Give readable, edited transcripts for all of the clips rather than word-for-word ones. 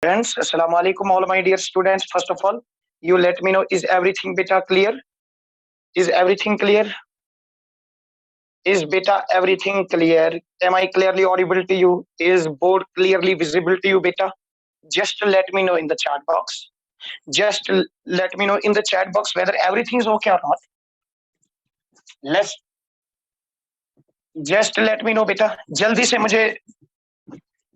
students. Assalamu alaikum, all my dear students. First of all, you let me know, is everything beta clear? Is everything clear? Is beta everything clear? Am I clearly audible to you? Is board clearly visible to you, beta? Just let me know in the chat box. Just let me know in the chat box whether everything is okay or not. Let's just let me know, beta. जल्दी से मुझे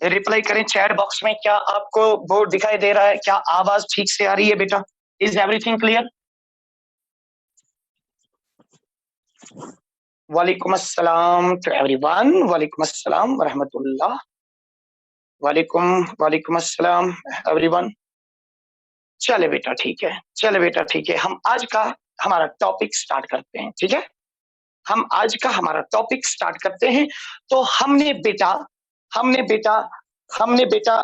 reply करें chat box में। क्या आपको board दिखाई दे रहा है? क्या आवाज ठीक से आ रही है बेटा? Is everything clear? वालेकुम अस्सलाम टू एवरीवन। वालेकुम अस्सलाम व रहमतुल्लाह। वालेकुम अस्सलाम एवरीवन। चले बेटा ठीक है, चले बेटा ठीक है। हम आज का हमारा टॉपिक स्टार्ट करते हैं, ठीक है? हम आज का हमारा टॉपिक स्टार्ट करते हैं। तो हमने बेटा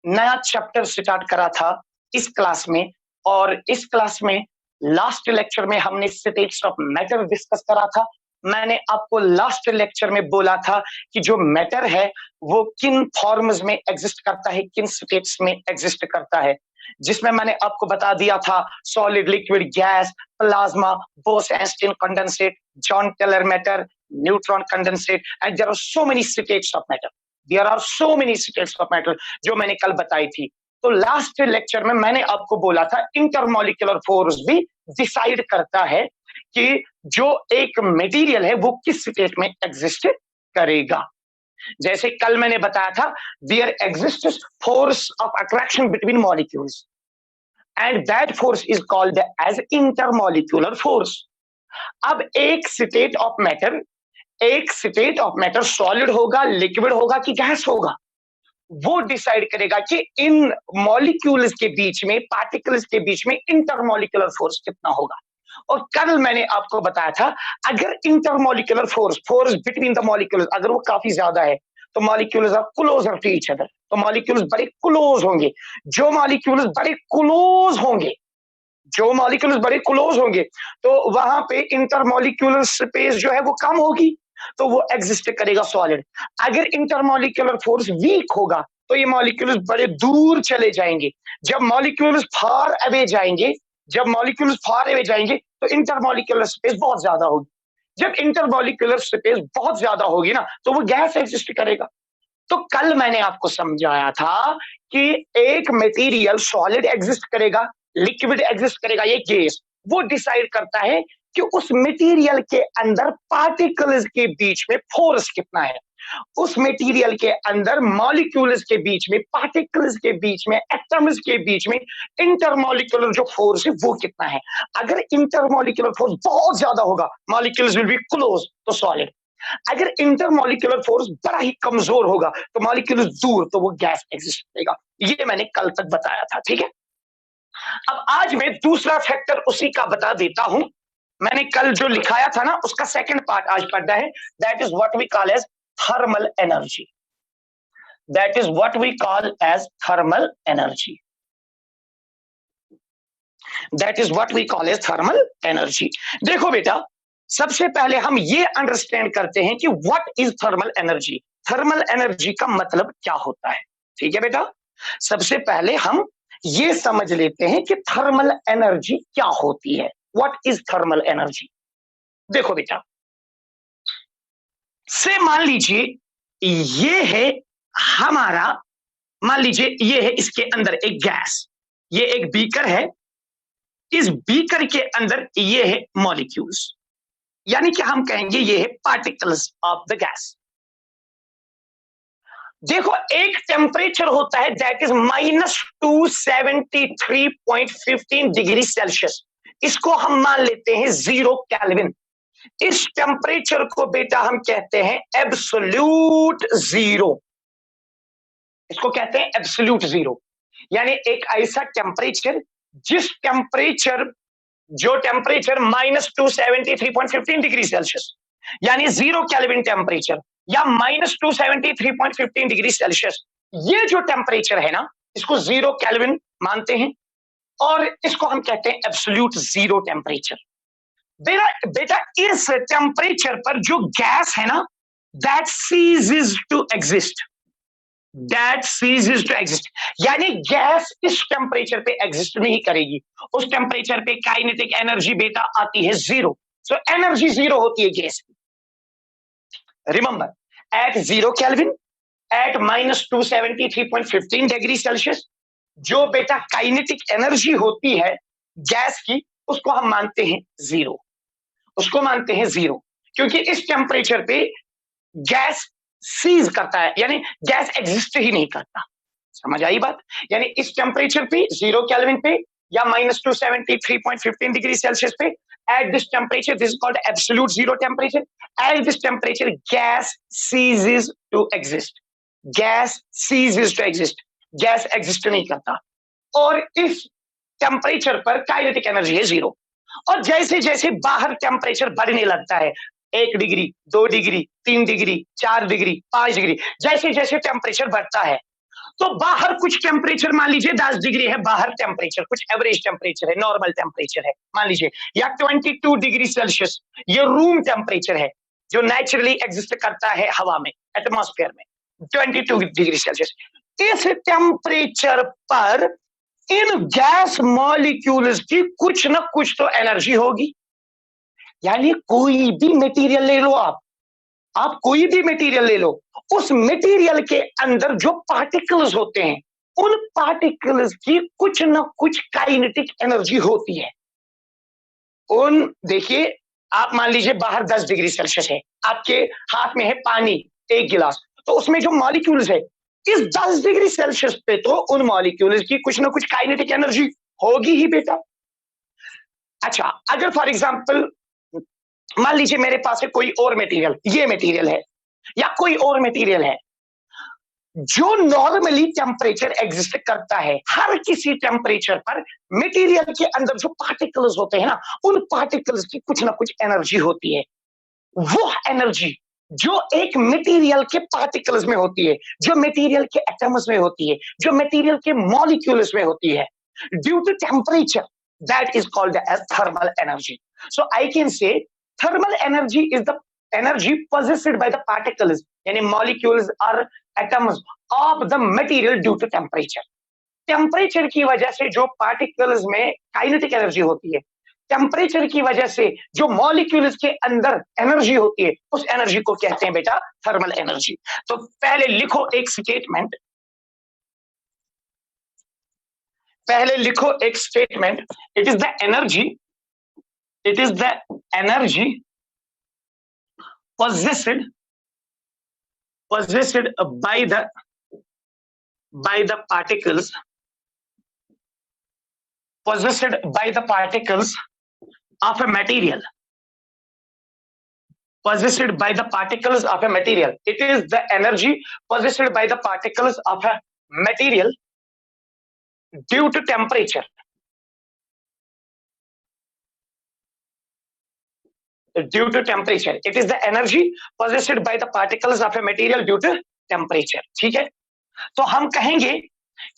नया चैप्टर स्टार्ट करा था इस क्लास में, और इस क्लास में लास्ट लेक्चर में हमने स्टेट्स ऑफ मैटर डिस्कस करा था। मैंने आपको लास्ट लेक्चर में बोला था कि जो मैटर है वो किन फॉर्म्स में एग्जिस्ट करता है, किन स्टेट्स में एग्जिस्ट करता है, जिसमें मैंने आपको बता दिया था solid, liquid, gas, plasma, Bose Einstein condensate, John Teller matter, neutron condensate, and there are so many states of matter. There are so many states of matter जो मैंने कल बताई थी। तो लास्ट लेक्चर में मैंने आपको बोला था इंटरमॉलिक्यूलर फोर्स भी डिसाइड करता है कि जो एक मटेरियल है वो किस स्टेट में एग्जिस्ट करेगा। जैसे कल मैंने बताया था there exists force of attraction between molecules and that force is called as intermolecular force. अब एक स्टेट ऑफ मैटर सॉलिड होगा, लिक्विड होगा कि गैस होगा, वो डिसाइड करेगा कि इन मॉलिक्यूल्स के बीच में, पार्टिकल्स के बीच में इंटरमॉलिक्यूलर फोर्स कितना होगा। और कल मैंने आपको बताया था अगर intermolecular force between the molecules अगर वो काफी ज्यादा है तो molecules are closer to each other, तो मॉलिक्यूल्स बड़े क्लोज होंगे। जो मॉलिक्यूल्स बड़े क्लोज होंगे तो वहां पे इंटरमॉलिक्यूलर स्पेस जो है वो कम होगी, तो वो एग्जिस्ट करेगा सॉलिड। अगर इंटरमॉलिक्यूलर फोर्स वीक होगा तो ये मॉलिक्यूल्स बड़े दूर चले जाएंगे। जब मॉलिक्यूल्स फार अवे जाएंगे तो इंटरमॉलिक्यूलर स्पेस बहुत ज्यादा होगी। जब इंटरमॉलिक्यूलर स्पेस बहुत ज्यादा होगी ना तो वो गैस एग्जिस्ट करेगा। तो कल मैंने आपको समझाया था कि एक मटेरियल सॉलिड एग्जिस्ट करेगा, लिक्विड एग्जिस्ट करेगा, ये गैस, वो डिसाइड करता है कि उस मटेरियल के अंदर पार्टिकल्स के बीच में फोर्स कितना है, उस मटेरियल के अंदर मॉलिक्यूल्स के बीच में, पार्टिकल्स के बीच में, एटम्स के बीच में इंटरमॉलिक्यूलर जो फोर्स है वो कितना है। अगर इंटरमॉलिक्यूलर फोर्स बहुत ज्यादा होगा मॉलिक्यूल्स विल बी क्लोज तो सॉलिड। अगर इंटरमॉलिक्यूलर फोर्स बड़ा ही कमजोर होगा तो मॉलिक्यूल्स दूर, तो वो गैस एग्जिस्ट करेगा। ये मैंने कल तक बताया था, ठीक है? अब आज मैं दूसरा फैक्टर उसी का बता देता हूं। मैंने कल जो लिखाया था ना उसका सेकंड पार्ट आज पढ़ना है। That is what we call as thermal energy. That is what we call as thermal energy. That is what we call as thermal energy. देखो बेटा, सबसे पहले हम ये अंडरस्टैंड करते हैं कि what is thermal energy. Thermal energy का मतलब क्या होता है, ठीक है बेटा? सबसे पहले हम ये समझ लेते हैं कि थर्मल एनर्जी क्या होती है। What is thermal energy? देखो बेटा, से मान लीजिए ये है हमारा, मान लीजिए ये है, इसके अंदर एक गैस, ये एक बीकर है, इस बीकर के अंदर ये है मॉलिक्यूल्स, यानी कि हम कहेंगे ये है पार्टिकल्स ऑफ द गैस। देखो, एक टेम्परेचर होता है दैट इज -273.15 डिग्री सेल्सियस। इसको हम मान लेते हैं 0 केल्विन। इस टेम्परेचर को बेटा हम कहते हैं एब्सोल्यूट जीरो। इसको कहते हैं एब्सोल्यूट जीरो, यानी एक ऐसा टेम्परेचर जिस टेम्परेचर जो टेम्परेचर -273.15 डिग्री सेल्सियस यानी 0 केल्विन टेम्परेचर या -273.15 डिग्री सेल्सियस, ये जो टेम्परेचर है ना इसको 0 केल्विन मानते हैं और इसको हम कहते हैं एब्सोल्यूट जीरो टेम्परेचर। बेटा इस टेम्परेचर पर जो गैस है ना that ceases to exist. That ceases to exist, यानी गैस इस टेम्परेचर पे एग्जिस्ट नहीं करेगी, उस टेम्परेचर पे काइनेटिक एनर्जी बेटा आती है जीरो। सो एनर्जी जीरो होती है गैस की। Remember at 0 kelvin, at -273.15 degree Celsius, जो बेटा काइनेटिक एनर्जी होती है गैस की, उसको हम मानते हैं जीरो, उसको मानते हैं जीरो, क्योंकि इस टेम्परेचर पे गैस सीज करता है, यानी गैस एग्जिस्ट ही नहीं करता। समझ आई बात? यानी इस टेम्परेचर पे 0 केल्विन पे या -273.15 डिग्री सेल्सियस पे, at this temperature, this is called absolute zero temperature. At this temperature, gas ceases to exist. Gas ceases to exist. Gas exist नहीं करता, और इस टेम्परेचर पर काइनेटिक एनर्जी है जीरो। और जैसे जैसे बाहर टेम्परेचर बढ़ने लगता है, 1 degree, 2 degree, 3 degree, 4 degree, 5 degree, जैसे जैसे टेम्परेचर बढ़ता है, तो बाहर कुछ टेम्परेचर मान लीजिए 10 डिग्री है, बाहर टेम्परेचर कुछ एवरेज टेम्परेचर है, नॉर्मल टेम्परेचर है मान लीजिए, या 22 डिग्री सेल्सियस, ये रूम टेम्परेचर है जो नेचुरली एग्जिस्ट करता है हवा में, एटमॉस्फेयर में, 22 डिग्री सेल्सियस। इस टेम्परेचर पर इन गैस मॉलिक्यूल्स की कुछ ना कुछ तो एनर्जी होगी। यानी कोई भी मटेरियल ले लो आप कोई भी मटेरियल ले लो, उस मटेरियल के अंदर जो पार्टिकल्स होते हैं, उन पार्टिकल्स की कुछ ना कुछ काइनेटिक एनर्जी होती है। उन देखिए, आप मान लीजिए बाहर 10 डिग्री सेल्सियस है, आपके हाथ में है पानी 1 गिलास, तो उसमें जो मॉलिक्यूल्स है, इस 10 डिग्री सेल्सियस पे तो उन मॉलिक्यूल्स की कुछ ना कुछ काइनेटिक एनर्जी होगी ही बेटा। अच्छा, अगर फॉर एग्जांपल मान लीजिए मेरे पास है कोई और मटेरियल, ये मटेरियल है या कोई और मटेरियल है जो नॉर्मली टेम्परेचर एग्जिस्ट करता है, हर किसी टेम्परेचर पर मटेरियल के अंदर जो पार्टिकल्स होते हैं ना, उन पार्टिकल्स की कुछ ना कुछ एनर्जी होती है। वो एनर्जी जो एक मटेरियल के पार्टिकल्स में होती है, जो मटेरियल के एटम्स में होती है, जो मटेरियल के मॉलिक्यूल्स में होती है, due to temperature, that is called as thermal energy. So I can say thermal energy is the energy possessed by the particles, yani molecules or atoms of the material due to temperature. Temperature की वजह से जो particles में kinetic energy होती है, temperature की वजह से जो मॉलिक्यूल्स के अंदर एनर्जी होती है, उस एनर्जी को कहते हैं बेटा थर्मल एनर्जी। तो पहले लिखो एक स्टेटमेंट, पहले लिखो एक statement, it is the energy, it is the energy possessed by the particles, possessed by the particles of a material, possessed by the particles of a material. It is the energy possessed by the particles of a material due to temperature, due to temperature. It is the energy possessed by the particles of a material due to temperature. ठीक है, तो हम कहेंगे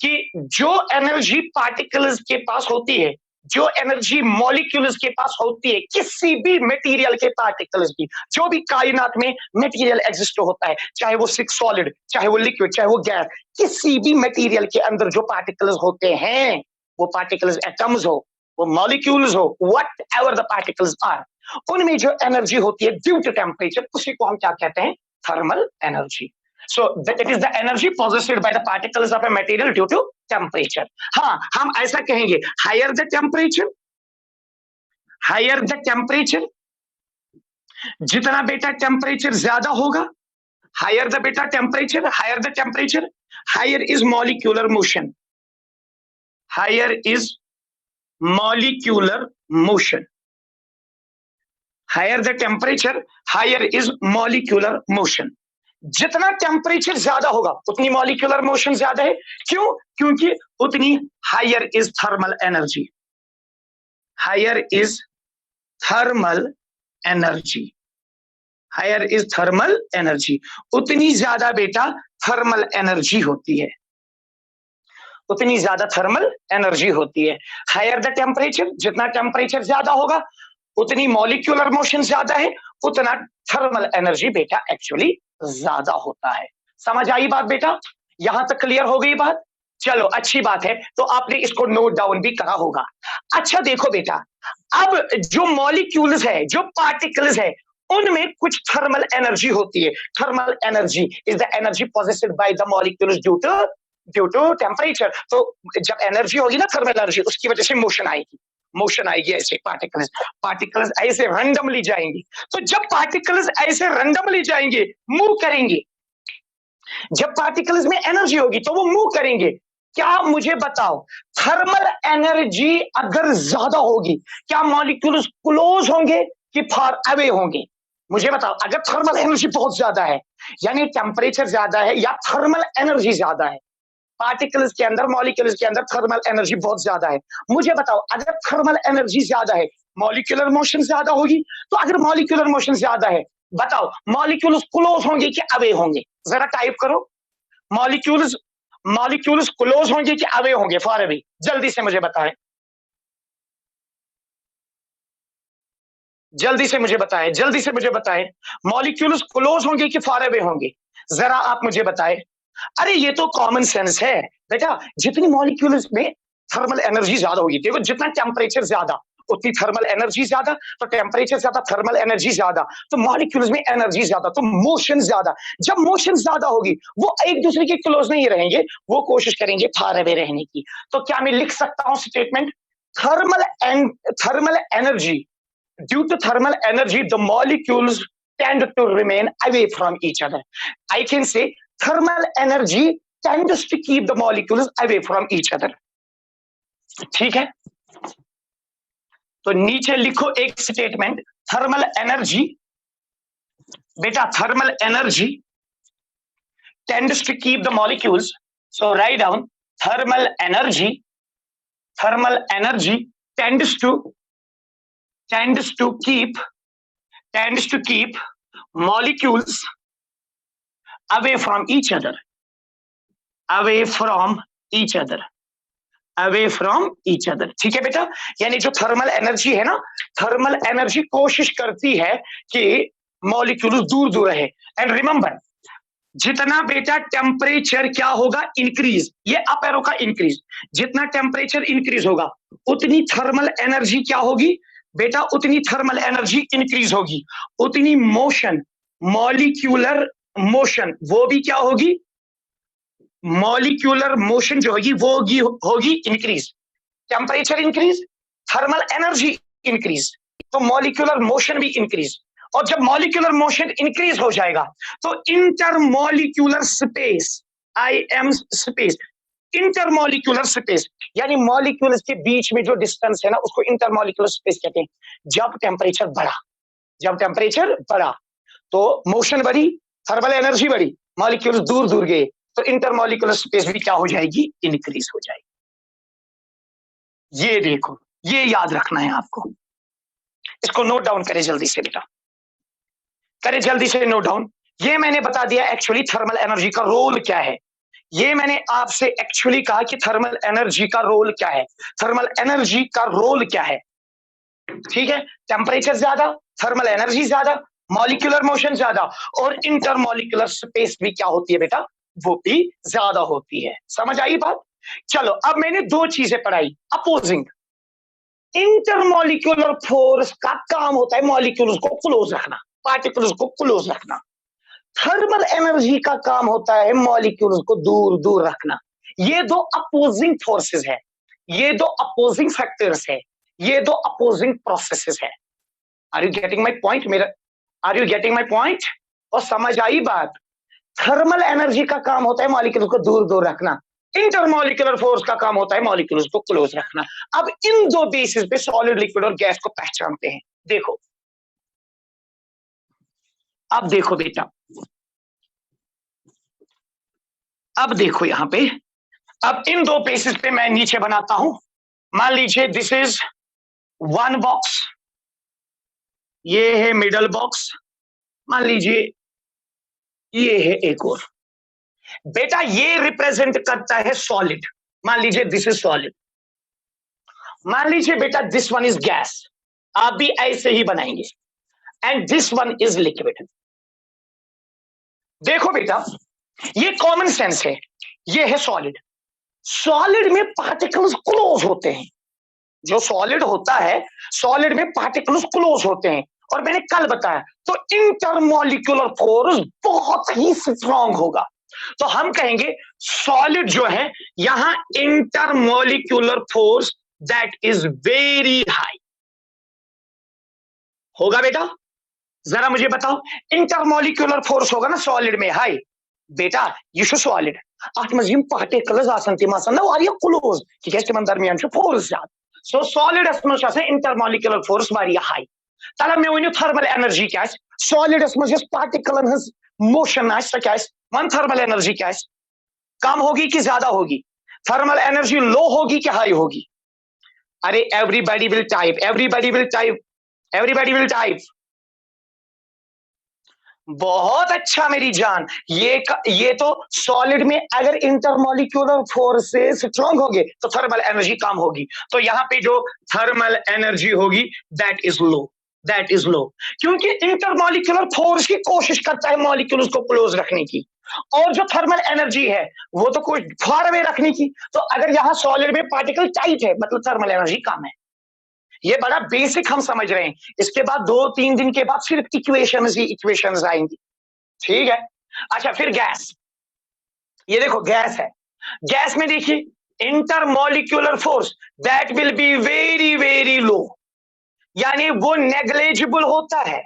कि जो energy particles के पास होती है, जो एनर्जी मॉलिक्यूल्स के पास होती है, किसी भी मटेरियल के पार्टिकल्स की, जो भी कायनात में मटेरियल एग्जिस्ट होता है, चाहे वो सॉलिड, चाहे वो लिक्विड, चाहे वो गैस, किसी भी मटेरियल के अंदर जो पार्टिकल्स होते हैं, वो पार्टिकल्स एटम्स हो, वो मॉलिक्यूल्स हो, whatever the particles are, उनमें जो एनर्जी होती है ड्यू टू टेम्परेचर, उसी को हम क्या कहते हैं? Thermal energy. So it is the energy possessed by the particles of a material due to temperature. हाँ, हम ऐसा कहेंगे, higher the temperature, higher the temperature, जितना बेटा टेम्परेचर ज्यादा होगा, higher the बेटा temperature, higher the temperature, higher is molecular motion, higher is molecular motion, higher the temperature, higher is molecular motion. जितना टेम्परेचर ज्यादा होगा उतनी मॉलिक्यूलर मोशन ज्यादा है। क्यों? क्योंकि उतनी higher is thermal energy, higher is thermal energy, higher is thermal energy, उतनी ज्यादा बेटा थर्मल एनर्जी होती है, उतनी ज्यादा थर्मल एनर्जी होती है। हायर द टेम्परेचर, जितना टेम्परेचर ज्यादा होगा उतनी मॉलिक्यूलर मोशन ज्यादा है, उतना थर्मल एनर्जी बेटा एक्चुअली ज्यादा होता है। समझ आई बात बेटा? यहां तक क्लियर हो गई बात? चलो अच्छी बात है, तो आपने इसको नोट डाउन भी करा होगा। अच्छा देखो बेटा, अब जो मॉलिक्यूल्स है, जो पार्टिकल्स है, उनमें कुछ थर्मल एनर्जी होती है। Thermal energy is the energy possessed by the molecules due to temperature. तो जब एनर्जी होगी ना थर्मल एनर्जी, उसकी वजह से मोशन आएगी ऐसे पार्टिकल्स ऐसे रैंडमली जाएंगे। तो जब पार्टिकल्स ऐसे रैंडमली जाएंगे, मूव करेंगे, जब पार्टिकल्स में एनर्जी होगी तो वो मूव करेंगे। क्या मुझे बताओ, थर्मल एनर्जी अगर ज्यादा होगी, क्या मॉलिक्यूल्स क्लोज होंगे कि फार अवे होंगे? मुझे बताओ, अगर थर्मल एनर्जी बहुत ज्यादा है, यानी टेम्परेचर ज्यादा है या थर्मल एनर्जी ज्यादा है, पार्टिकल्स के अंदर, मॉलिक्यूल्स के अंदर थर्मल एनर्जी बहुत ज्यादा है, मुझे बताओ अगर थर्मल एनर्जी ज्यादा है, मॉलिक्यूलर मोशन ज्यादा होगी। तो अगर मॉलिक्यूलर मोशन ज्यादा है, बताओ मॉलिक्यूल्स क्लोज होंगे कि अवे होंगे? जरा टाइप करो, मॉलिक्यूल्स मॉलिक्यूल्स क्लोज होंगे कि अवे होंगे, फार अवे? जल्दी से मुझे बताएं, जल्दी से मुझे बताएं, मॉलिक्यूल्स क्लोज होंगे कि फार अवे होंगे? जरा आप मुझे बताएं। अरे ये तो कॉमन सेंस है बेटा, जितनी मॉलिक्यूल्स में थर्मल एनर्जी ज्यादा होगी, देखो जितना टेम्परेचर ज्यादा उतनी थर्मल एनर्जी ज्यादा, तो टेम्परेचर ज्यादा थर्मल एनर्जी ज्यादा, तो मॉलिक्यूल्स में एनर्जी ज्यादा, तो मोशन ज्यादा। जब मोशन ज्यादा होगी, वो एक दूसरे के क्लोज नहीं रहेंगे, वो कोशिश करेंगे फार अवे रहने की। तो क्या मैं लिख सकता हूं statement, thermal energy, due to thermal energy the molecules tend to remain away from each other? I can say thermal energy tends to keep the molecules away from each other. ठीक है, तो नीचे लिखो एक स्टेटमेंट, थर्मल एनर्जी, बेटा thermal energy tends to keep the molecules, so write down thermal energy tends to keep molecules away from each other, away from each other, away from each other। ठीक है बेटा, यानी जो thermal energy है ना, thermal energy कोशिश करती है कि मॉलिक्यूल दूर दूर रहे। एंड रिमेंबर, जितना बेटा टेम्परेचर क्या होगा, इंक्रीज, ये अप एरो का इंक्रीज, जितना टेम्परेचर इंक्रीज होगा उतनी थर्मल एनर्जी क्या होगी बेटा, उतनी थर्मल एनर्जी इंक्रीज होगी, उतनी मोशन, मॉलिक्यूलर मोशन, वो भी क्या होगी, मॉलिक्यूलर मोशन जो होगी वो होगी increase. Temperature increase, thermal energy increase, तो मॉलिक्यूलर मोशन भी इंक्रीज। और जब मॉलिक्यूलर मोशन इंक्रीज हो जाएगा तो intermolecular space, IM space, intermolecular space, यानी मॉलिक्यूल्स के बीच में जो डिस्टेंस है ना, उसको इंटरमॉलिक्यूलर स्पेस कहते हैं। जब टेम्परेचर बढ़ा तो मोशन बढ़ी, थर्मल एनर्जी बढ़ी, मॉलिक्यूल्स दूर दूर गए, तो इंटरमॉलिक्यूलर स्पेस भी क्या हो जाएगी, इंक्रीज हो जाएगी। ये देखो, ये याद रखना है आपको, इसको नोट डाउन करें जल्दी से बेटा, करें जल्दी से नोट डाउन। ये मैंने बता दिया एक्चुअली थर्मल एनर्जी का रोल क्या है, ये मैंने आपसे एक्चुअली कहा कि थर्मल एनर्जी का रोल क्या है, थर्मल एनर्जी का रोल क्या है। ठीक है, टेम्परेचर ज्यादा, थर्मल एनर्जी ज्यादा, मॉलिक्यूलर मोशन ज्यादा, और इंटरमॉलिक्यूलर स्पेस भी क्या होती है बेटा, वो भी ज्यादा होती है। समझ आई बात? चलो अब मैंने दो चीजें पढ़ाई, अपोजिंग। इंटरमॉलिक्यूलर फोर्स का काम होता है मॉलिक्यूल्स को क्लोज रखना, पार्टिकल्स को क्लोज रखना। थर्मल एनर्जी का काम होता है मॉलिक्यूल्स को दूर दूर रखना। ये दो अपोजिंग फोर्सेस है, ये दो अपोजिंग फैक्टर्स है, ये दो अपोजिंग प्रोसेसेस है। Are you getting my point? Are you getting my point? और समझ आई बात? थर्मल एनर्जी का काम होता है मॉलिक्यूल्स को दूर दूर रखना, इंटरमॉलिक्यूलर फोर्स का काम होता है मॉलिक्यूल्स को क्लोज रखना। अब इन दो बेसिस पे सॉलिड, लिक्विड और गैस को पहचानते हैं। देखो, अब देखो बेटा, अब देखो यहां पे, अब इन दो बेसिस पे मैं नीचे बनाता हूं। मान लीजिए दिस इज वन बॉक्स, ये है मिडल बॉक्स, मान लीजिए ये है एक और। बेटा ये रिप्रेजेंट करता है सॉलिड, मान लीजिए दिस इज सॉलिड। मान लीजिए बेटा दिस वन इज गैस, आप भी ऐसे ही बनाएंगे, and this one is liquid. देखो बेटा, ये कॉमन सेंस है, ये है सॉलिड। सॉलिड में पार्टिकल्स क्लोज होते हैं। जो सॉलिड होता है, सॉलिड में पार्टिकल्स क्लोज होते हैं, और मैंने कल बताया, तो इंटरमॉलिक्यूलर फोर्स बहुत ही स्ट्रांग होगा। तो हम कहेंगे सॉलिड जो है, यहां intermolecular force that is very high होगा। बेटा जरा मुझे बताओ, इंटरमॉलिक्यूलर फोर्स होगा ना सॉलिड में हाई। बेटा ये सॉलिड अत मज पार्टिकल्स तम वारिया क्लोज तम दरमियान फोर्स ज्यादा। सो सॉलिडस मज इंटरमॉलिक्यूलर फोर्स वारिया हाई। तब मे वो थर्मल एनर्जी क्या सॉलिडस मज पार्टिकलन हज मोशन वन थर्मल एनर्जी क्या कम होगी कि ज्यादा होगी? थर्मल एनर्जी लो होगी कि हाई होगी? अरे everybody will type, everybody will type, everybody will type. बहुत अच्छा मेरी जान। ये तो सॉलिड में अगर इंटरमॉलिक्यूलर फोर्सेस स्ट्रांग होंगे तो थर्मल एनर्जी कम होगी। तो यहां पे जो थर्मल एनर्जी होगी that is low, that is low, क्योंकि इंटरमॉलिक्यूलर फोर्स की कोशिश करता है मॉलिक्यूल्स को क्लोज रखने की, और जो थर्मल एनर्जी है वो तो कोई फार अवे रखने की। तो अगर यहां सॉलिड में पार्टिकल टाइट है मतलब थर्मल एनर्जी कम है। ये बड़ा बेसिक हम समझ रहे हैं। इसके बाद 2-3 दिन के बाद सिर्फ इक्वेशंस ही इक्वेशंस आएंगी, ठीक है। अच्छा फिर गैस, ये देखो गैस है। गैस में देखिए intermolecular force that will be very very low, यानी वो नेग्लेजिबल होता है,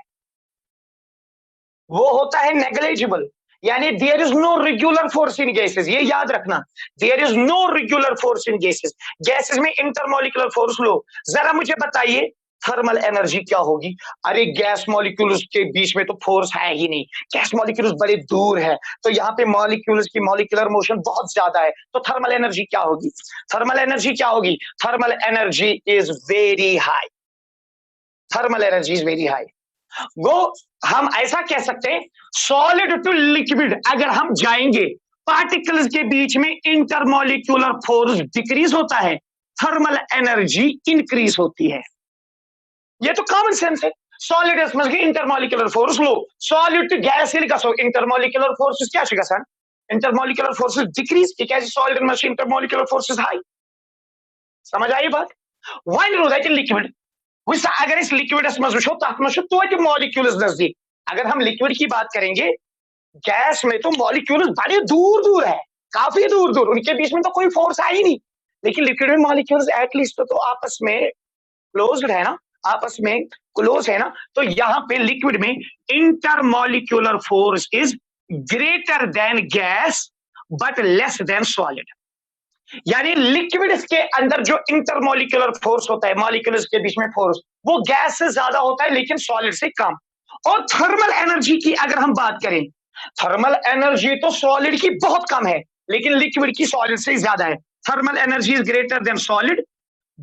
वो होता है नेग्लेजिबल, यानी there is no regular force in gases. ये याद रखना, there is no regular force in gases. Gases में इंटरमॉलिक्यूलर फोर्स लो। जरा मुझे बताइए थर्मल एनर्जी क्या होगी? अरे गैस मॉलिक्यूल्स के बीच में तो फोर्स है ही नहीं, गैस मॉलिक्यूल्स बड़े दूर है, तो यहाँ पे मॉलिक्यूल्स की मॉलिक्यूलर मोशन बहुत ज्यादा है, तो थर्मल एनर्जी क्या होगी? थर्मल एनर्जी क्या होगी? Thermal energy is very high, thermal energy is very high. वो हम ऐसा कह सकते हैं सॉलिड टू लिक्विड अगर हम जाएंगे, पार्टिकल्स के बीच में इंटरमॉलिक्यूलर फोर्स डिक्रीज होता है, थर्मल एनर्जी इंक्रीज होती है। ये तो कॉमन सेंस है। सॉलिड मज intermolecular force low, solid to gas go intermolecular force क्या गसान, इंटरमॉलिक्यूलर फोर्सेस डिक्रीज, सॉलिड मज इंटरमॉलिक्यूलर फोर्सेस हाई। समझ आई बात? Why know that in liquid, अगर इस लिक्विड मज वो तत मॉलिक्यूल्स नजदीक। अगर हम लिक्विड की बात करेंगे, गैस में तो मॉलिक्यूल्स बड़े दूर दूर है, काफी दूर दूर, उनके बीच में तो कोई फोर्स है ही नहीं। लेकिन लिक्विड में मॉलिक्यूल्स एटलीस्ट तो आपस में क्लोज्ड है ना, आपस में क्लोज है ना। तो यहाँ पे लिक्विड में intermolecular force is greater than gas but less than solid. यानी लिक्विड के अंदर जो इंटरमॉलिक्यूलर फोर्स होता है, मॉलिक्यूल्स के बीच में फोर्स, वो गैस से ज्यादा होता है लेकिन सॉलिड से कम। और थर्मल एनर्जी की अगर हम बात करें, थर्मल एनर्जी तो सॉलिड की बहुत कम है लेकिन लिक्विड की सॉलिड से ज्यादा है। Thermal energy is greater than solid,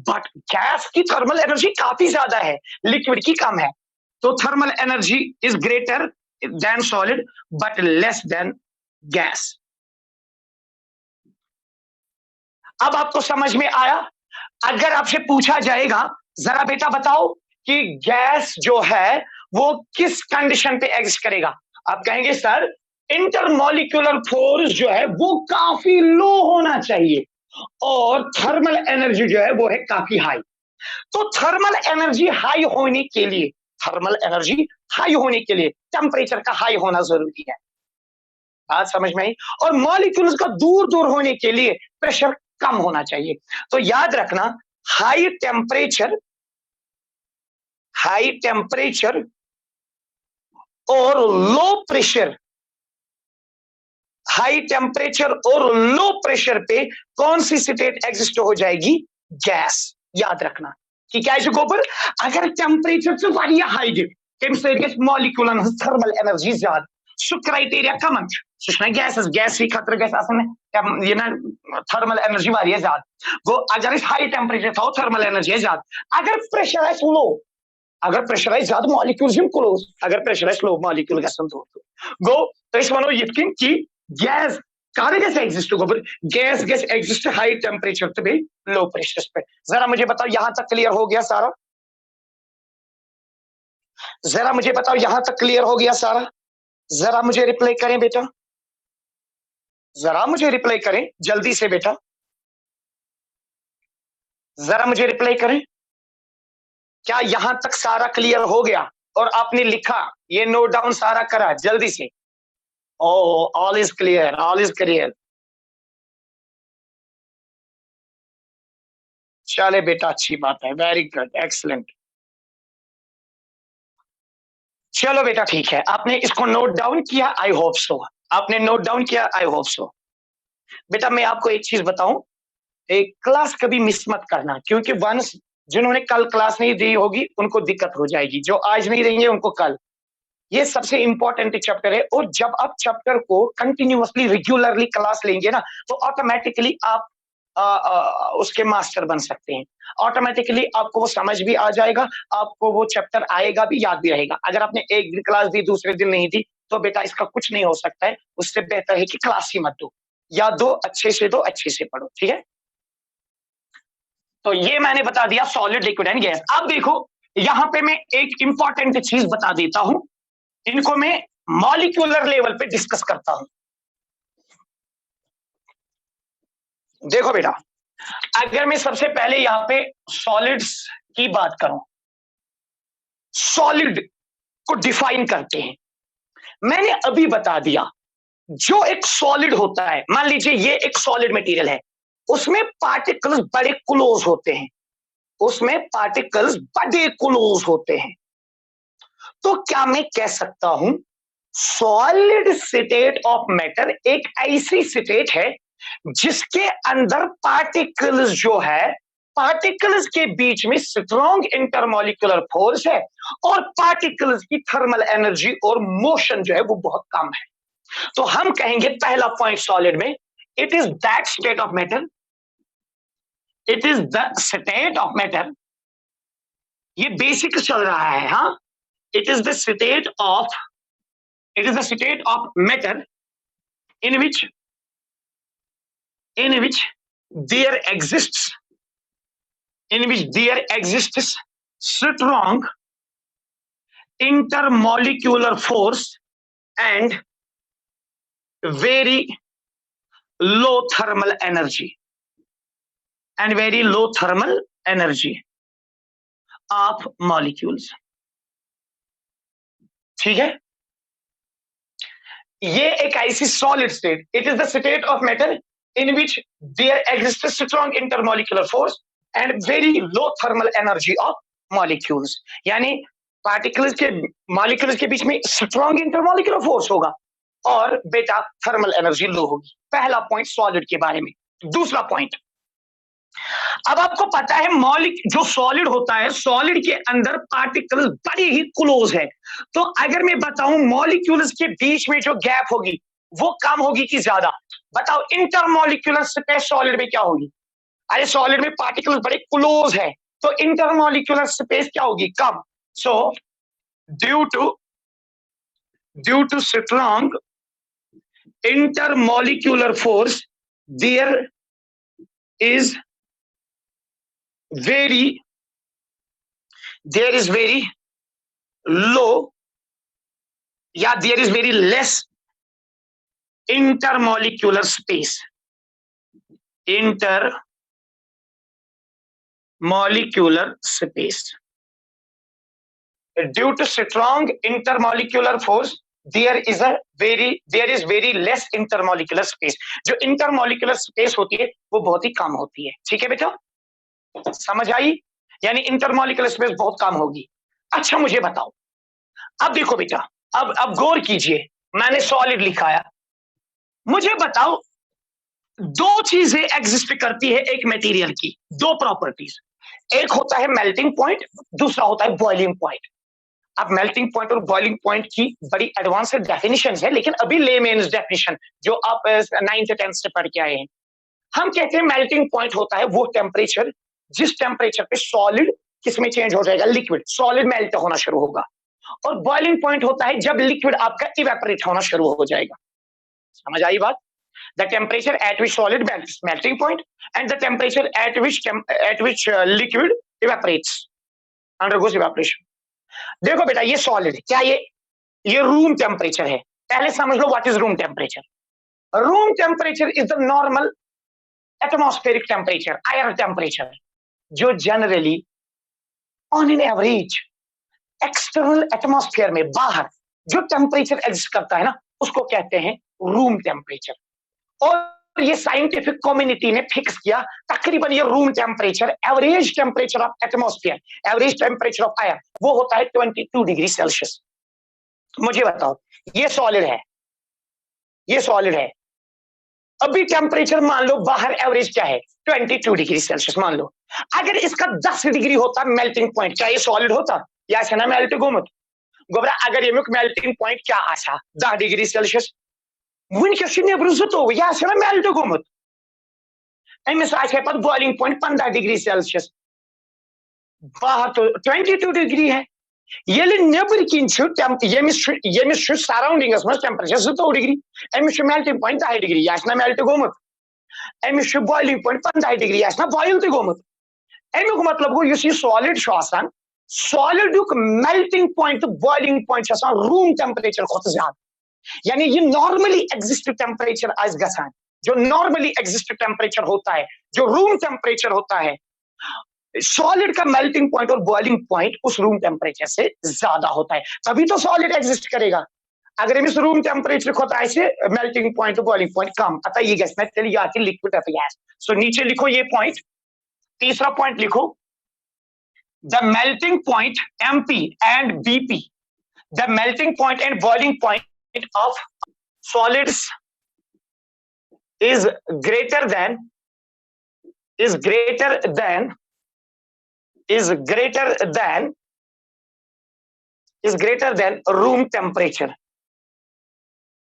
but gas की थर्मल एनर्जी काफी ज्यादा है, लिक्विड की कम है। तो thermal energy is greater than solid but less than gas. अब आपको समझ में आया? अगर आपसे पूछा जाएगा जरा बेटा बताओ कि गैस जो है वो किस कंडीशन पे एग्जिस्ट करेगा, आप कहेंगे सर इंटरमॉलिक्यूलर फोर्स जो है वो काफी लो होना चाहिए और थर्मल एनर्जी जो है वो है काफी हाई। तो थर्मल एनर्जी हाई होने के लिए, थर्मल एनर्जी हाई होने के लिए टेम्परेचर का हाई होना जरूरी है। बात समझ में आई? और मॉलिक्यूल्स का दूर दूर होने के लिए प्रेशर कम होना चाहिए। तो याद रखना हाई टेम्परेचर, हाई टेम्परेचर और लो प्रेशर, हाई टेम्परेचर और लो प्रेशर पे कौन सी स्टेट एग्जिस्ट हो जाएगी? गैस। याद रखना कि क्या है गोबर, अगर टेम्परेचर से वारिया हाई गिर मॉलिक्यूल थर्मल एनर्जी ज्यादा, सो क्राइटेरिया कमन गैस गैस ही खतर ये ना थर्मल एनर्जी वारिया ज्यादा गो। अगर इस हाई टेम्परेचर था थर्मल एनर्जी ज्यादा, अगर प्रेशराइज लो, अगर प्रेशराइज ज्यादा मॉलिक्यूल्स हम क्लोज, अगर प्रेशराइज लो मॉलिक्यूल गसन गो। तो इस वनो यिन कि गैस कहां गैस एग्जिस्ट गोबर, gas gas exist high temperature पे लो प्रेशर पे। जरा मुझे बताओ यहां तक क्लियर हो गया सारा? जरा मुझे बताओ यहां तक क्लियर हो गया सारा? जरा मुझे रिप्लाई करें बेटा, जरा मुझे रिप्लाई करें जल्दी से बेटा, जरा मुझे रिप्लाई करें। क्या यहां तक सारा क्लियर हो गया और आपने लिखा, ये नोट डाउन सारा करा जल्दी से? ओ, all is clear, all is clear. चले बेटा, अच्छी बात है, वेरी गुड, एक्सलेंट। चलो बेटा ठीक है, आपने इसको नोट डाउन किया, आई होप सो। आपने नोट डाउन किया, आई होप सो। बेटा मैं आपको एक चीज बताऊं, एक क्लास कभी मिस मत करना, क्योंकि वंस जिन्होंने कल क्लास नहीं दी होगी उनको दिक्कत हो जाएगी, जो आज नहीं देंगे उनको कल। ये सबसे इंपॉर्टेंट चैप्टर है, और जब आप चैप्टर को कंटिन्यूअसली रेगुलरली क्लास लेंगे ना, तो ऑटोमेटिकली आप उसके मास्टर बन सकते हैं। ऑटोमेटिकली आपको वो समझ भी आ जाएगा, आपको वो चैप्टर आएगा भी, याद भी रहेगा। अगर आपने एक दिन क्लास दी, दूसरे दिन नहीं दी, तो बेटा इसका कुछ नहीं हो सकता है। उससे बेहतर है कि क्लास ही मत दो, या दो अच्छे से दो, अच्छे से पढ़ो, ठीक है। तो ये मैंने बता दिया सॉलिड, लिक्विड एंड गैस। अब देखो यहां पे मैं एक इंपॉर्टेंट चीज बता देता हूं, इनको मैं मॉलिक्यूलर लेवल पे डिस्कस करता हूं। देखो बेटा, अगर मैं सबसे पहले यहां पे सॉलिड्स की बात करूं, सॉलिड को डिफाइन करते हैं। मैंने अभी बता दिया, जो एक सॉलिड होता है, मान लीजिए ये एक सॉलिड मटेरियल है, उसमें पार्टिकल्स बड़े क्लोज होते हैं, उसमें पार्टिकल्स बड़े क्लोज होते हैं। तो क्या मैं कह सकता हूं सॉलिड स्टेट ऑफ मैटर एक ऐसी स्टेट है जिसके अंदर पार्टिकल्स जो है, पार्टिकल्स के बीच में स्ट्रॉन्ग इंटरमॉलिक्यूलर फोर्स है, और पार्टिकल्स की थर्मल एनर्जी और मोशन जो है वो बहुत कम है। तो हम कहेंगे पहला पॉइंट सॉलिड में, it is that state of matter, it is the state of matter. ये बेसिक चल रहा है, हाँ। It is the state of, it is a state of matter in which there exists, strong intermolecular force and very low thermal energy of molecules। ठीक है, ये एक ऐसी solid state, it is the state of matter in which there exists strong intermolecular force and very low thermal energy of molecules. यानी particles के, molecules के बीच में स्ट्रॉन्ग इंटरमॉलिक्यूलर फोर्स होगा और बेटा थर्मल एनर्जी लो होगी। पहला पॉइंट सॉलिड के बारे में। दूसरा पॉइंट, अब आपको पता है जो सॉलिड होता है, सॉलिड के अंदर पार्टिकल्स बड़ी ही क्लोज है। तो अगर मैं बताऊं मॉलिक्यूल्स के बीच में जो गैप होगी वो कम होगी कि ज्यादा? बताओ, इंटरमॉलिक्यूलर स्पेस सॉलिड में क्या होगी? अरे सॉलिड में पार्टिकल्स बड़े क्लोज है, तो इंटरमॉलिक्यूलर स्पेस क्या होगी? कम। So due to strong intermolecular force there is very low, या there is very less intermolecular space, due to strong intermolecular force there is very less intermolecular space। जो intermolecular space होती है वो बहुत ही कम होती है। ठीक है बेटा, समझ आई? यानी इंटरमॉलिक्यूलर स्पेस बहुत कम होगी। अच्छा मुझे बताओ, अब देखो बेटा, अब गौर कीजिए, मैंने सॉलिड लिखाया, मुझे बताओ दो चीजें एग्जिस्ट करती है एक मटेरियल की, दो प्रॉपर्टीज। एक होता है मेल्टिंग पॉइंट, दूसरा होता है बॉइलिंग पॉइंट। अब मेल्टिंग पॉइंट और बॉइलिंग पॉइंट की बड़ी एडवांस्ड डेफिनेशन है, लेकिन अभी लेमेन्स डेफिनेशन जो आप 9th 10th से पढ़ के आए हैं। हम कहते हैं मेल्टिंग पॉइंट होता है वो टेम्परेचर जिस टेम्परेचर पे सॉलिड किसमें चेंज हो जाएगा, लिक्विड, सॉलिड मेल्ट होना शुरू होगा। और बॉइलिंग पॉइंट होता है जब लिक्विड आपका इवेपोरेट होना शुरू हो जाएगा। समझ आई बात? The temperature at which solid melts, melting point, and the temperature at which liquid evaporates, undergoes evaporation. देखो बेटा, ये सॉलिड क्या, ये रूम टेम्परेचर है। पहले समझ लो what is room temperature. Room temperature is the normal atmospheric temperature, air temperature, जो generally on an average external atmosphere में बाहर जो टेम्परेचर एग्जिस्ट करता है ना, उसको कहते हैं रूम टेम्परेचर। और ये साइंटिफिक कम्युनिटी ने फिक्स किया तकरीबन ये room temperature, average temperature of atmosphere, average temperature of air, वो होता है 22 डिग्री सेल्सियस। मुझे बताओ, ये सॉलिड है, ये सॉलिड है, अभी टेम्परेचर मान लो बाहर एवरेज क्या है 22 डिग्री सेल्सियस मान लो। अगर इसका 10 डिग्री होता मेल्टिंग पॉइंट, क्या ये सॉलिड होता? या ना मेल्ट गोमुत गोबरा अगर ये मेल्टिंग पॉइंट क्या आशा 10 डिग्री सेल्सियस वुनकस नेबर जुतोव यह ना मेल्ट गोमुत, अमिस आशे पत बॉइलिंग पॉइंट 15 डिग्री सेल्सियस, बाहर तो 22 डिग्री है। येले नेबर किन यमिस सराउंडिंगस मज टेम्परेचर 2 डिग्री, अमिस मेल्टिंग पॉइंट 10 डिग्री यह ना मेल्ट गोमुत, अमिस बॉइलिंग पॉइंट 15 डिग्री यह ना बॉइल तो गोमुत। अमुक मतलब गो युस ये सॉलिड आसान, सॉलिडुक melting point boiling point room temperature खुद ज्यादा, यानी ये नॉर्मली एग्जिस्ट टेम्परेचर आज गसान, जो नॉर्मली एग्जिस्ट टेम्परेचर होता है, जो रूम टेम्परेचर होता है, सॉलिड का मेल्टिंग पॉइंट और बॉइलिंग पॉइंट उस रूम टेम्परेचर से ज्यादा होता है, तभी तो सॉलिड एग्जिस्ट करेगा। अगर इस रूम टेम्परेचर होता है से मेल्टिंग पॉइंट और बॉइलिंग पॉइंट कम, अतः ये गैस में चली जाती लिक्विड ऑफ गैस। सो नीचे लिखो ये पॉइंट, तीसरा पॉइंट लिखो, the melting point MP and BP, the melting point and boiling point of solids is greater than is greater than is greater than is greater than room temperature,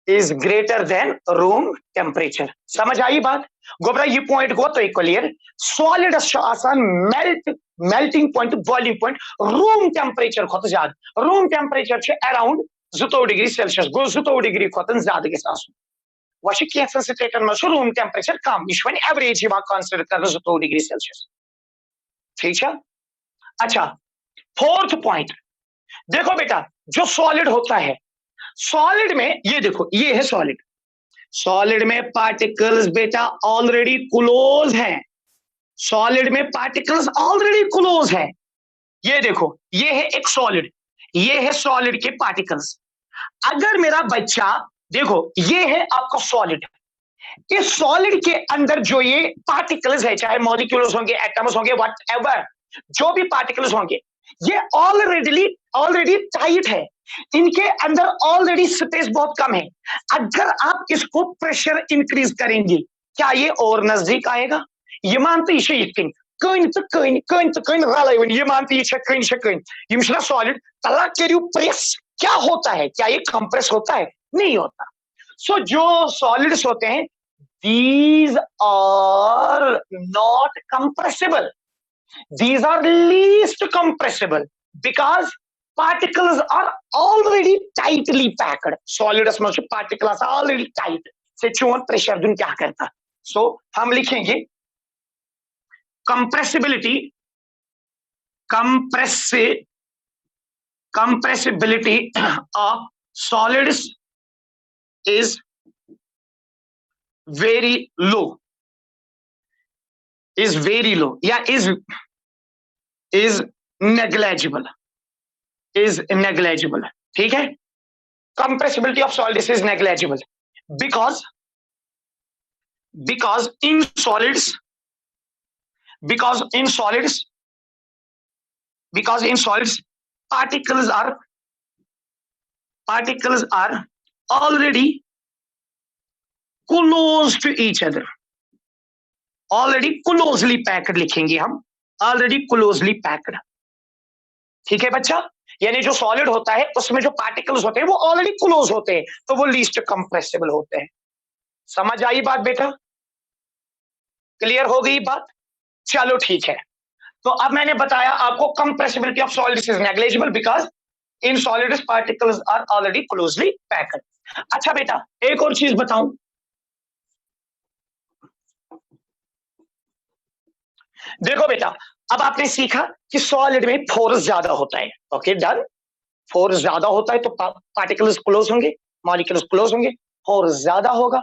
is greater than room temperature। समझ आई बात? गोबरा ये point को तो clear, solid आसान melting point boiling point room temperature खुद ज्यादा, room temperature छे अराउंड 2 डिग्री सेल्सियस गो 2 डिग्री खुद ज्यादा गस आसुन, वह कैंसर स्टेटन में रूम टेम्परेचर कम, यह वन एवरेज कंसिडर कर 2 डिग्री सेल्सियस, ठीक है। अच्छा, फोर्थ पॉइंट देखो बेटा, जो सॉलिड होता है, सॉलिड में ये देखो, ये है सॉलिड, सॉलिड में पार्टिकल्स बेटा ऑलरेडी क्लोज हैं, सॉलिड में पार्टिकल्स ऑलरेडी क्लोज है। ये देखो, ये है एक सॉलिड, ये है सॉलिड के पार्टिकल्स। अगर मेरा बच्चा देखो, ये है आपका सॉलिड, इस सॉलिड के अंदर जो ये पार्टिकल्स है, चाहे मॉलिक्यूल्स होंगे, एटम्स होंगे, व्हाटएवर, जो भी पार्टिकल्स होंगे, ये ऑलरेडी टाइट है, इनके अंदर ऑलरेडी स्पेस बहुत कम है। अगर आप इसको प्रेशर इंक्रीज करेंगे, क्या ये और नजदीक आएगा? ये मानते ये ये मानते ये सॉलिड तला करियो प्रेस, क्या होता है? क्या ये कंप्रेस होता है? नहीं होता। सो जो सॉलिड्स होते हैं, these are not compressible, these are least compressible because particles are already tightly packed, solids में particles are already tight से चोन प्रेशर दुन क्या करता। सो हम लिखेंगे compressibility of solids is very low, is very low, या is negligible, is negligible, ठीक है। compressibility of solids is negligible because in solids particles are already close to each other, already closely packed लिखेंगे हम, already closely packed, ठीक है बच्चा। यानी जो सॉलिड होता है उसमें जो पार्टिकल्स होते हैं वो ऑलरेडी क्लोज होते हैं, तो वो लीस्ट कंप्रेसिबल होते हैं। समझ आई बात बेटा? क्लियर हो गई बात? चलो ठीक है। तो अब मैंने बताया आपको compressibility of solids is negligible because in solids particles are already closely packed. अच्छा बेटा, एक और चीज बताऊं, देखो बेटा, अब आपने सीखा कि सॉलिड में फोर्स ज्यादा होता है, ओके डन। फोर्स ज्यादा होता है तो पार्टिकल्स क्लोज होंगे, मॉलिक्यूल्स क्लोज होंगे, फोर्स ज्यादा होगा।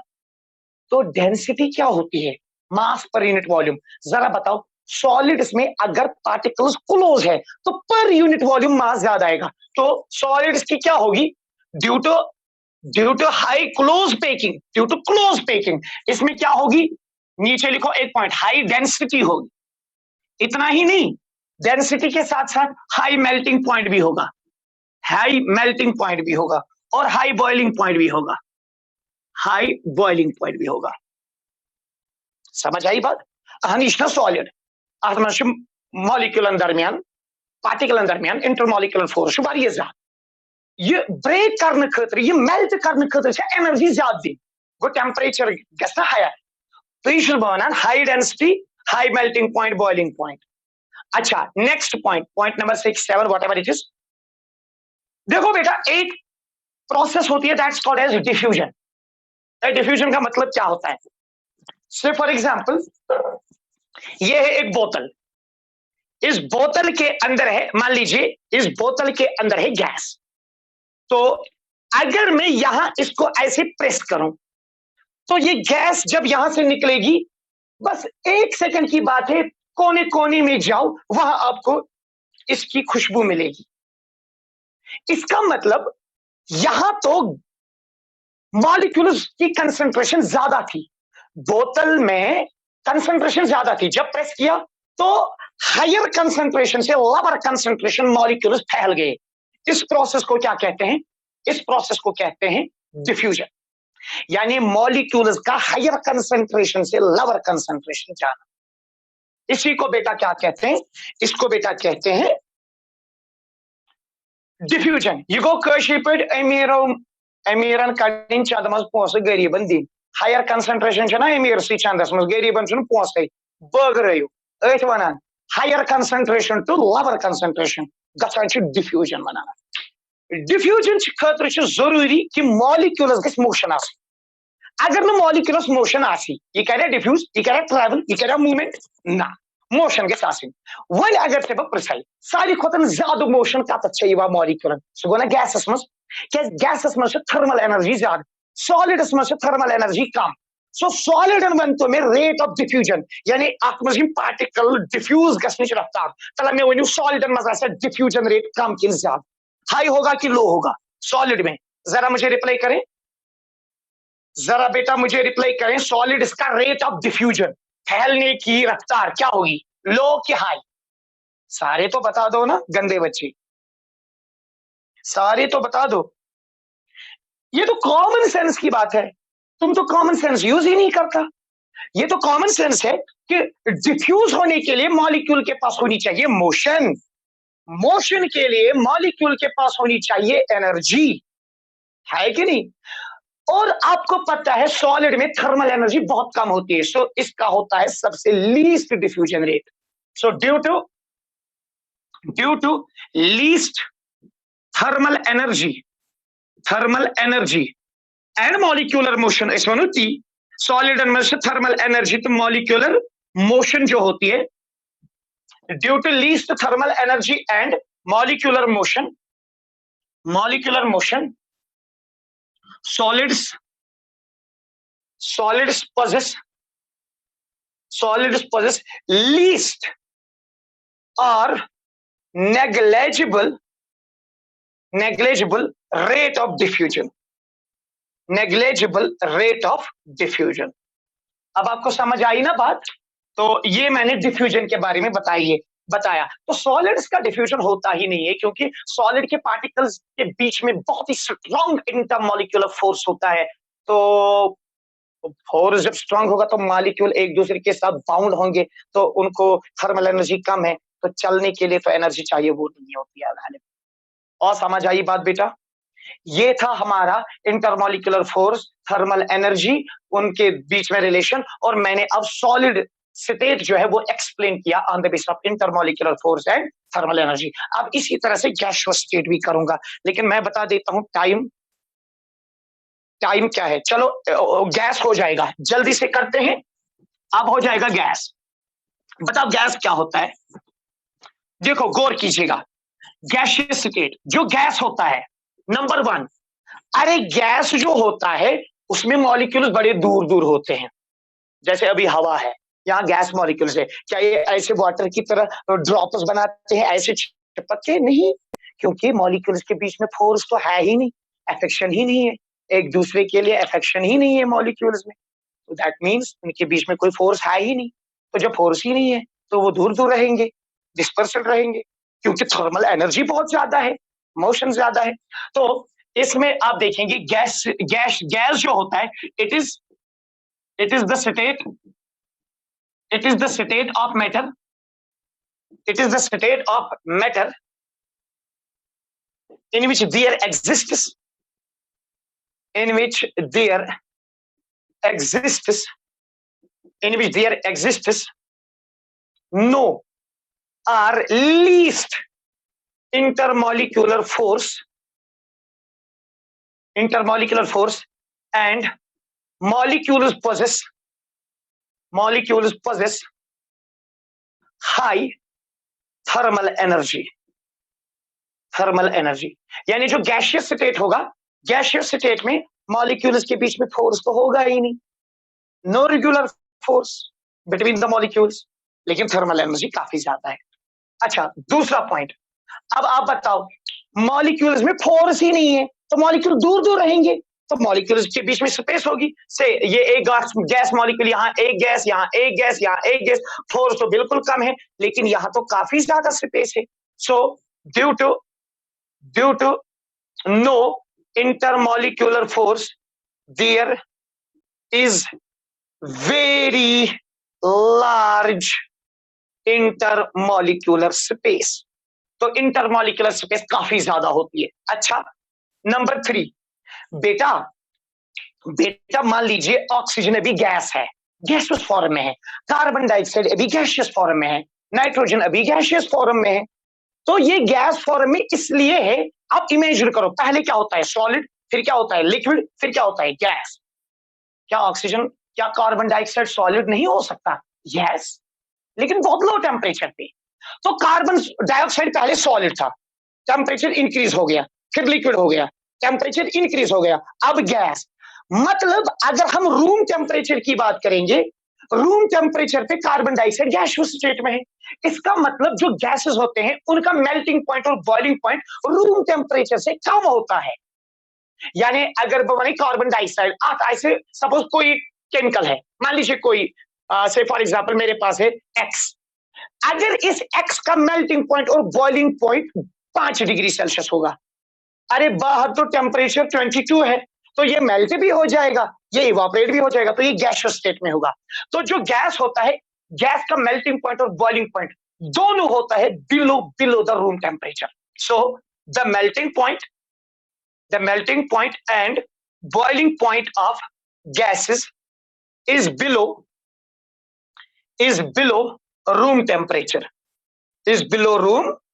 तो डेंसिटी क्या होती है? मास पर यूनिट वॉल्यूम। जरा बताओ, सॉलिड्स में अगर पार्टिकल्स क्लोज है तो पर यूनिट वॉल्यूम मास ज्यादा आएगा। तो सॉलिड्स की क्या होगी? Due to high close packing, due to close packing, इसमें क्या होगी? नीचे लिखो एक पॉइंट, हाई डेंसिटी होगी। इतना ही नहीं, डेंसिटी के साथ साथ हाई मेल्टिंग पॉइंट भी होगा, हाई मेल्टिंग पॉइंट भी होगा और हाई बॉइलिंग पॉइंट भी होगा, हाई बॉइलिंग पॉइंट भी होगा। समझ आई बात? अनिश्चित सॉलिड अतः मॉलिक्यूलन दरमियान, पार्टिकलन दरमियान इंटरमॉलिक्यूलर फोर्स वारिया ज्यादा। ये ब्रेक करने खतर, ये मेल्ट करने खतर एनर्जी ज्यादा दी, गो टेम्परेचर गस हायर। तो यह बनान high density, high melting point, boiling point. अच्छा, next point, point number 6, 7 whatever it is. देखो बेटा, एक प्रोसेस होती है that's called as diffusion. Diffusion का मतलब क्या होता है? से फॉर एग्जांपल, ये है एक बोतल, इस बोतल के अंदर है, मान लीजिए इस बोतल के अंदर है गैस। तो अगर मैं यहां इसको ऐसे प्रेस करूं तो ये गैस जब यहां से निकलेगी, बस 1 सेकंड की बात है, कोने कोने में जाओ, वहां आपको इसकी खुशबू मिलेगी। इसका मतलब यहां तो मॉलिक्यूल्स की कंसंट्रेशन ज्यादा थी, बोतल में कंसंट्रेशन ज्यादा थी, जब प्रेस किया तो हायर कंसंट्रेशन से लोअर कंसंट्रेशन मॉलिक्यूल्स फैल गए। इस प्रोसेस को क्या कहते हैं? इस प्रोसेस को कहते हैं डिफ्यूजन, यानी मॉलिक्यूल्स का हायर कंसंट्रेशन से लोअर कंसंट्रेशन जाना। इसी को बेटा क्या कहते हैं? इसको बेटा कहते हैं डिफ्यूजन। ये गो कशीर पे अमीरन कड़न चंदमस पोस गरीबन दिन, हायर कंसंट्रेशन ना अमीर सी चंदस मज, गरीबन पोस बगरयू अथ वनान higher concentration to lower concentration गसान डिफ्यूजन वनान। डिफ्यूजन खतर जरूरी कि मॉलिक्यूल्स गस मोशन आस। अगर न मॉलिक्यूल्स मोशन आसी, ये करे डिफ्यूज, ये करे ट्रैवल, ये करे मूवमेंट ना, मोशन गस आसिन। वन अगर से बह प्रिसाई सारी खोतन ज्यादा मोशन कत मॉलिक्यूलन, सह गो ना गैसस मज, क्या गैसस मज थर्मल एनर्जी ज्यादा, सॉलिड्स मज थर्मल एनर्जी कम। सो सॉलिडन वन तो में रेट ऑफ डिफ्यूजन, यानी अत मज पार्टिकल डिफ्यूज गसनिच रफ्तार, तला मे वनु सॉलिडन मज आसा डिफ्यूजन रेट कम कि ज्यादा, हाई होगा कि लो होगा सॉलिड में? जरा मुझे रिप्लाई करें, जरा बेटा मुझे रिप्लाई करें, सॉलिड्स का रेट ऑफ डिफ्यूजन, फैलने की रफ्तार क्या होगी, लो कि हाई? सारे तो बता दो ना गंदे बच्चे, सारे तो बता दो। ये तो कॉमन सेंस की बात है, तुम तो कॉमन सेंस यूज ही नहीं करता। ये तो कॉमन सेंस है कि डिफ्यूज होने के लिए मॉलिक्यूल के पास होनी चाहिए मोशन, मोशन के लिए मॉलिक्यूल के पास होनी चाहिए एनर्जी, है कि नहीं? और आपको पता है सॉलिड में थर्मल एनर्जी बहुत कम होती है, सो इसका होता है सबसे least diffusion rate. So due to least thermal energy and molecular motion, इस वन टी सॉलिड में से थर्मल एनर्जी तो मॉलिक्यूलर मोशन जो होती है, due to least thermal energy and molecular motion, solids possess least or negligible rate of diffusion, अब आपको समझ आई ना बात? तो ये मैंने डिफ्यूजन के बारे में बताया। तो सॉलिड्स का डिफ्यूजन होता ही नहीं है, क्योंकि सॉलिड के पार्टिकल्स के बीच में बहुत ही स्ट्रॉन्ग इंटरमॉलिक्यूलर फोर्स होता है। तो फोर्स जब स्ट्रॉन्ग होगा तो मॉलिक्यूल एक दूसरे के साथ बाउंड होंगे, तो उनको थर्मल एनर्जी कम है, तो चलने के लिए तो एनर्जी चाहिए, वो नहीं होती है। और समझ आई बात बेटा? ये था हमारा इंटरमॉलिक्यूलर फोर्स, थर्मल एनर्जी, उनके बीच में रिलेशन, और मैंने अब सॉलिड स्टेट जो है वो एक्सप्लेन किया on the basis of intermolecular force and thermal energy. अब इसी तरह से गैसियस स्टेट भी करूंगा, लेकिन मैं बता देता हूं टाइम क्या है। चलो गैस हो जाएगा, जल्दी से करते हैं। अब हो जाएगा गैस। बताओ गैस क्या होता है? देखो गौर कीजिएगा, गैसियस स्टेट जो गैस होता है, नंबर 1, अरे गैस जो होता है उसमें मॉलिक्यूल्स बड़े दूर दूर होते हैं, जैसे अभी हवा है, यहाँ गैस मॉलिक्यूल्स है। क्या ये ऐसे वाटर की तरह ड्रॉप्स बनाते हैं ऐसे चिपक के? नहीं, क्योंकि मॉलिक्यूल्स के बीच में फोर्स तो है ही नहीं, अफेक्शन ही नहीं है, एक दूसरे के लिए अफेक्शन ही नहीं है मॉलिक्यूल्स में। तो दैट मीन्स उनके बीच में कोई फोर्स है ही नहीं। तो जब फोर्स ही नहीं है तो वो दूर दूर रहेंगे, डिस्पर्सल रहेंगे, क्योंकि थर्मल एनर्जी बहुत ज्यादा है, मोशन ज्यादा है। तो इसमें आप देखेंगे गैस गैस गैस जो होता है, it is the state of matter, it is the state of matter in which there exists in which there exists in which there exists no or least intermolecular force and molecules possess high thermal energy. यानी जो gaseous state होगा, gaseous state में molecules के बीच में force तो होगा ही नहीं, no regular force between the molecules, लेकिन थर्मल एनर्जी काफी ज्यादा है। अच्छा, दूसरा पॉइंट, अब आप बताओ मॉलिक्यूल्स में फोर्स ही नहीं है तो मॉलिक्यूल दूर दूर रहेंगे, तो मॉलिक्यूल्स के बीच में स्पेस होगी। से ये एक गैस मॉलिक्यूल, यहाँ एक गैस, यहाँ एक गैस, यहाँ एक गैस, फोर्स तो बिल्कुल कम है, लेकिन यहाँ तो काफी ज्यादा स्पेस है। So due to no intermolecular force there is very large intermolecular space. तो इंटरमॉलिक्यूलर स्पेस काफी ज्यादा होती है। अच्छा, नंबर 3, बेटा मान लीजिए ऑक्सीजन अभी गैस है, गैसियस फॉर्म में है, कार्बन डाइऑक्साइड अभी गैसियस फॉर्म में है, नाइट्रोजन अभी गैसियस फॉर्म में है। तो ये गैस फॉर्म में इसलिए है, आप इमेजिन करो पहले क्या होता है सॉलिड, फिर क्या होता है लिक्विड, फिर क्या होता है गैस। क्या ऑक्सीजन, क्या कार्बन डाइऑक्साइड सॉलिड नहीं हो सकता? यस, लेकिन बहुत लो टेम्परेचर पे। तो कार्बन डाइऑक्साइड पहले सॉलिड था, टेम्परेचर इंक्रीज हो गया, फिर लिक्विड हो गया, टेम्परेचर इंक्रीज हो गया, अब गैस। मतलब अगर हम रूम टेम्परेचर की बात करेंगे, रूम टेम्परेचर पे कार्बन डाइऑक्साइड गैसियस स्टेट में है। इसका मतलब जो गैसेस होते हैं उनका मेल्टिंग पॉइंट और बॉइलिंग पॉइंट रूम टेम्परेचर से कम होता है। यानी अगर कार्बन डाइऑक्साइड, आप ऐसे सपोज कोई केमिकल है, मान लीजिए कोई से फॉर एग्जांपल मेरे पास है एक्स, अगर इस एक्स का मेल्टिंग पॉइंट और बॉइलिंग पॉइंट 5 डिग्री सेल्सियस होगा, अरे बाहर तो टेम्परेचर 22 है, तो ये मेल्ट भी हो जाएगा, ये इवापोरेट भी हो जाएगा, तो ये गैसियस स्टेट में होगा। तो जो गैस होता है, गैस का मेल्टिंग पॉइंट और बॉइलिंग पॉइंट दोनों होता है below the room temperature. So the melting point and boiling point of gases is below room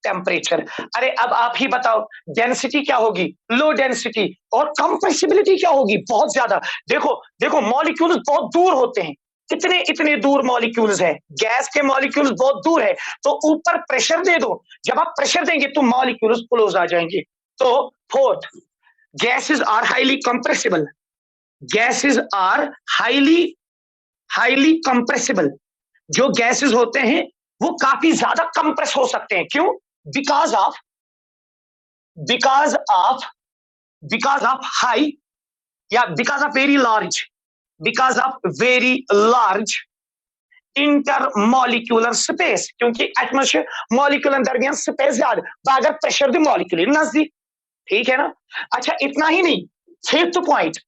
temperature, अरे अब आप ही बताओ डेंसिटी क्या होगी? Low density. और कंप्रेसिबिलिटी क्या होगी? बहुत ज्यादा। देखो मॉलिक्यूल्स बहुत दूर होते हैं, इतने दूर मॉलिक्यूल्स है, गैस के मॉलिक्यूल्स बहुत दूर है, तो ऊपर प्रेशर दे दो, जब आप प्रेशर देंगे तो मॉलिक्यूल्स क्लोज आ जाएंगे। तो fourth, gases are highly compressible, highly compressible. जो गैसेस होते हैं वो काफी ज्यादा कंप्रेस हो सकते हैं। क्यों? बिकॉज ऑफ हाई या because of very large intermolecular space, क्योंकि एटमॉस्फेयर मॉलिक्यूल दरमियान स्पेस ज्यादा, अगर प्रेशर दे मॉलिक्यूल नजदीक, ठीक है ना। अच्छा, इतना ही नहीं, फिफ्थ पॉइंट,